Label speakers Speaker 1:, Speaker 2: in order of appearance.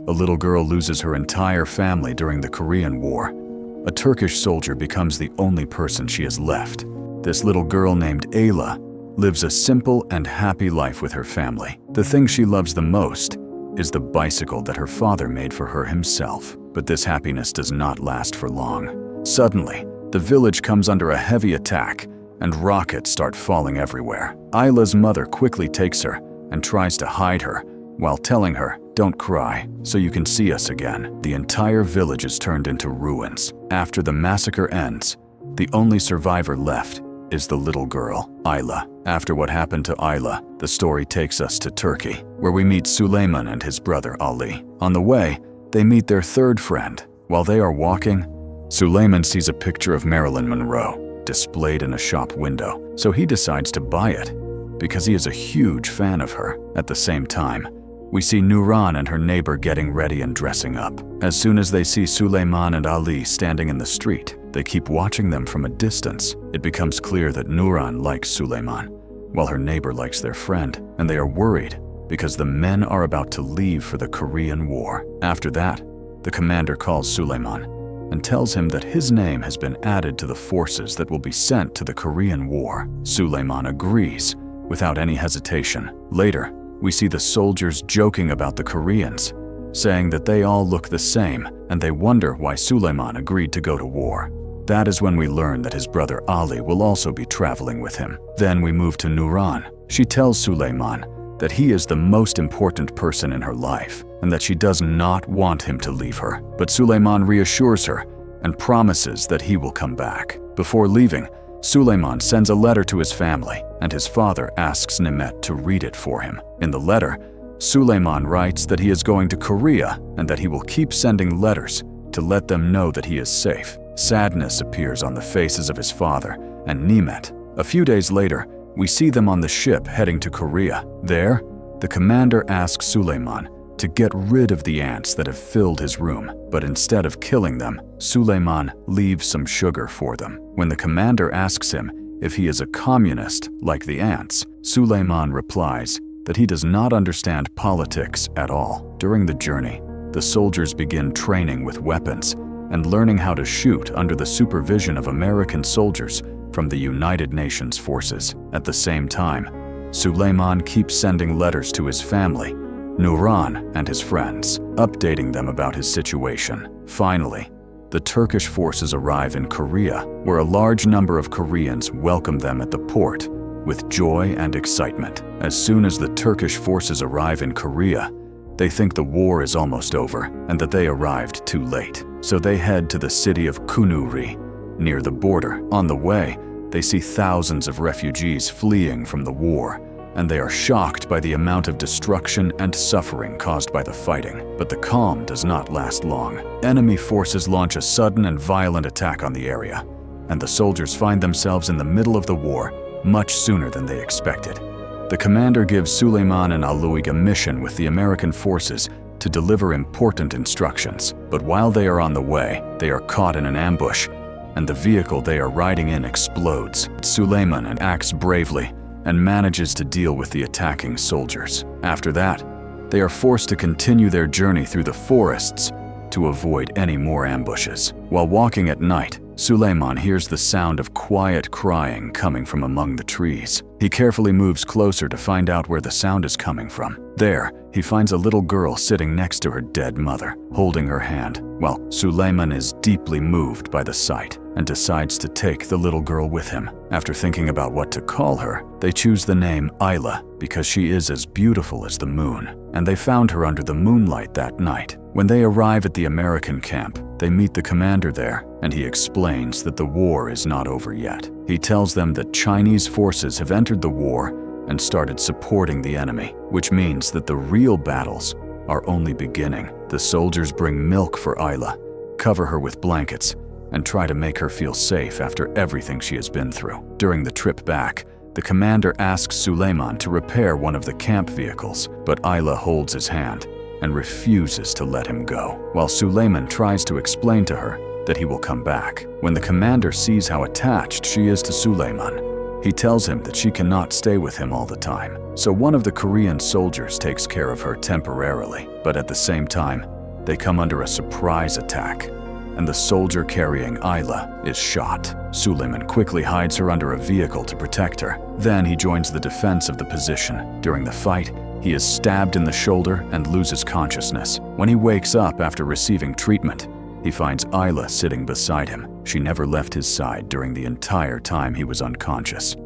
Speaker 1: A little girl loses her entire family during the Korean War. A Turkish soldier becomes the only person she has left. This little girl named Ayla lives a simple and happy life with her family. The thing she loves the most is the bicycle that her father made for her himself. But this happiness does not last for long. Suddenly, the village comes under a heavy attack and rockets start falling everywhere. Ayla's mother quickly takes her and tries to hide her while telling her, "Don't cry, so you can see us again." The entire village is turned into ruins. After the massacre ends, the only survivor left is the little girl, Ayla. After what happened to Ayla, the story takes us to Turkey, where we meet Suleiman and his brother Ali. On the way, they meet their third friend. While they are walking, Suleiman sees a picture of Marilyn Monroe displayed in a shop window, so he decides to buy it because he is a huge fan of her. At the same time, we see Nuran and her neighbor getting ready and dressing up. As soon as they see Suleiman and Ali standing in the street, they keep watching them from a distance. It becomes clear that Nuran likes Suleiman, while her neighbor likes their friend, and they are worried because the men are about to leave for the Korean War. After that, the commander calls Suleiman and tells him that his name has been added to the forces that will be sent to the Korean War. Suleiman agrees without any hesitation. Later, we see the soldiers joking about the Koreans, saying that they all look the same and they wonder why Suleiman agreed to go to war. That is when we learn that his brother Ali will also be traveling with him. Then we move to Nuran. She tells Suleiman that he is the most important person in her life and that she does not want him to leave her. But Suleiman reassures her and promises that he will come back. Before leaving, Suleiman sends a letter to his family, and his father asks Nimet to read it for him. In the letter, Suleiman writes that he is going to Korea and that he will keep sending letters to let them know that he is safe. Sadness appears on the faces of his father and Nimet. A few days later, we see them on the ship heading to Korea. There, the commander asks Suleiman to get rid of the ants that have filled his room, but instead of killing them, Suleiman leaves some sugar for them. When the commander asks him if he is a communist like the ants, Suleiman replies that he does not understand politics at all. During the journey, the soldiers begin training with weapons and learning how to shoot under the supervision of American soldiers from the United Nations forces. At the same time, Suleiman keeps sending letters to his family, Nuran and his friends, updating them about his situation. Finally, the Turkish forces arrive in Korea, where a large number of Koreans welcome them at the port with joy and excitement. As soon as the Turkish forces arrive in Korea, they think the war is almost over and that they arrived too late. So they head to the city of Kunuri, near the border. On the way, they see thousands of refugees fleeing from the war, and they are shocked by the amount of destruction and suffering caused by the fighting. But the calm does not last long. Enemy forces launch a sudden and violent attack on the area, and the soldiers find themselves in the middle of the war much sooner than they expected. The commander gives Suleiman and Aluig a mission with the American forces to deliver important instructions. But while they are on the way, they are caught in an ambush, and the vehicle they are riding in explodes. Suleiman acts bravely and manages to deal with the attacking soldiers. After that, they are forced to continue their journey through the forests to avoid any more ambushes. While walking at night, Suleiman hears the sound of quiet crying coming from among the trees. He carefully moves closer to find out where the sound is coming from. There, he finds a little girl sitting next to her dead mother, holding her hand. Well, Suleiman is deeply moved by the sight and decides to take the little girl with him. After thinking about what to call her, they choose the name Ayla because she is as beautiful as the moon, and they found her under the moonlight that night. When they arrive at the American camp, they meet the commander there, and he explains that the war is not over yet. He tells them that Chinese forces have entered the war and started supporting the enemy, which means that the real battles are only beginning. The soldiers bring milk for Ayla, cover her with blankets, and try to make her feel safe after everything she has been through. During the trip back, the commander asks Suleiman to repair one of the camp vehicles, but Ayla holds his hand and refuses to let him go, while Suleiman tries to explain to her that he will come back. When the commander sees how attached she is to Suleiman, He tells him that she cannot stay with him all the time, so one of the Korean soldiers takes care of her temporarily. But at the same time, they come under a surprise attack, and the soldier carrying Ayla is shot. Suleiman quickly hides her under a vehicle to protect her. Then he joins the defense of the position. During the fight, he is stabbed in the shoulder and loses consciousness. When he wakes up after receiving treatment, he finds Ayla sitting beside him. She never left his side during the entire time he was unconscious.